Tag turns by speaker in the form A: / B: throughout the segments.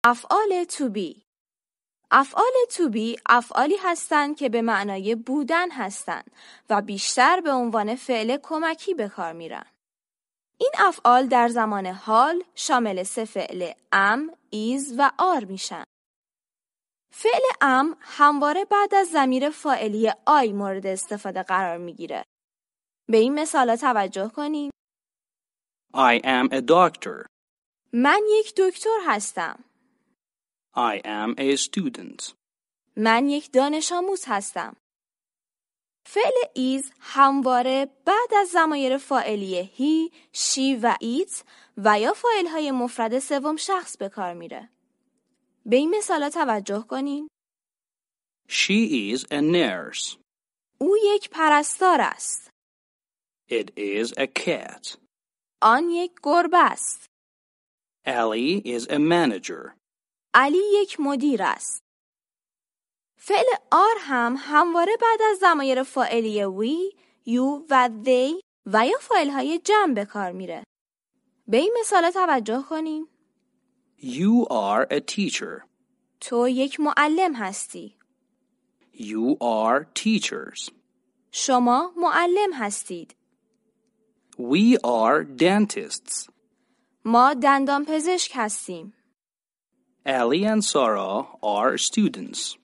A: افعال to be. افعال to be افعالی هستند که به معنای بودن هستند و بیشتر به عنوان فعل کمکی به کار میرن. این افعال در زمان حال شامل 3 فعل am، is و are میشن. فعل am همواره بعد از ضمیر فاعلی I مورد استفاده قرار میگیره. به این مثالا توجه کنید.
B: I am a doctor.
A: من یک دکتر هستم.
B: I am a student.
A: من یک دانش آموز هستم. فعل is همواره بعد از ضمایر فاعلی he، she و it و یا فاعل‌های مفرد سوم شخص به کار میره. به این مثالا توجه کنین.
B: She is a nurse.
A: او یک پرستار است.
B: It is a cat.
A: آن یک گربه است.
B: Ali is a manager.
A: علی یک مدیر است. فعل are هم همواره بعد از ضمایر فاعلی we، you و they و یا فاعل‌های جمع به کار میره. به این مثالا توجه کنین.
B: You are a teacher.
A: تو یک معلم هستی.
B: You are teachers.
A: شما معلم هستید.
B: We are dentists.
A: ما دندان پزشک هستیم.
B: Ali and Sarah are students.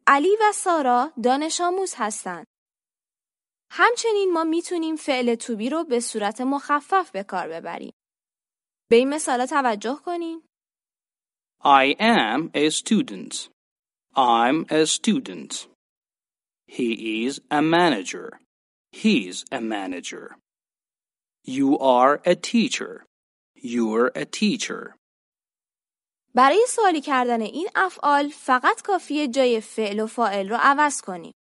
A: علی و سارا دانش آموز هستند. همچنین ما میتونیم فعل to be رو به صورت مخفف به کار ببریم. به این مثالا توجه کنین.
B: I am a student. I'm a student. He is a manager. He's a manager. You are a teacher. You're a teacher.
A: برای سوالی کردن این افعال فقط کافیه جای فعل و فاعل رو عوض کنیم.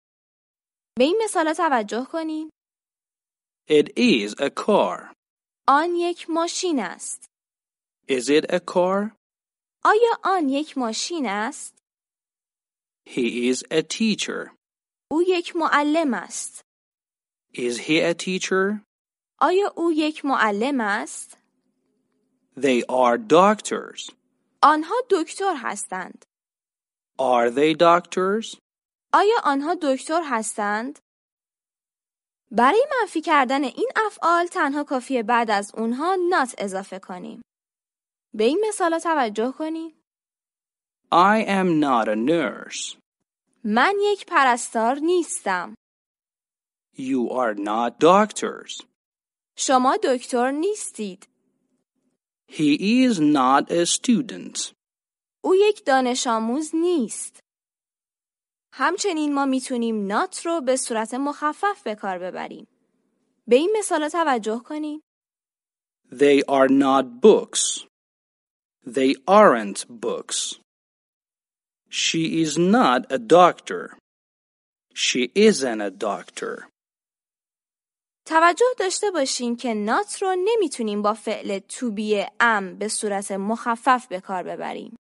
A: به این مثالا توجه کنین.
B: It is a car.
A: آن یک ماشین است.
B: Is it a car?
A: آیا آن یک ماشین است؟
B: He is a teacher.
A: او یک معلم است.
B: Is he a teacher?
A: آیا او یک معلم است؟
B: They are doctors.
A: آنها دکتر هستند.
B: Are they doctors?
A: آیا آنها دکتر هستند؟ برای منفی کردن این افعال تنها کافیه بعد از اونها not اضافه کنیم. به این مثالا توجه کنیم.
B: I am not a nurse.
A: من یک پرستار نیستم.
B: You are not doctors.
A: شما دکتر نیستید.
B: He is not a student.
A: او یک دانش آموز نیست. همچنین ما میتونیم not رو به صورت مخفف به کار ببریم. به این مثالا توجه کنیم.
B: They are not books. They aren't books. She is not a doctor. She isn't a doctor.
A: توجه داشته باشین که not رو نمیتونیم با فعل to be am به صورت مخفف به کار ببریم.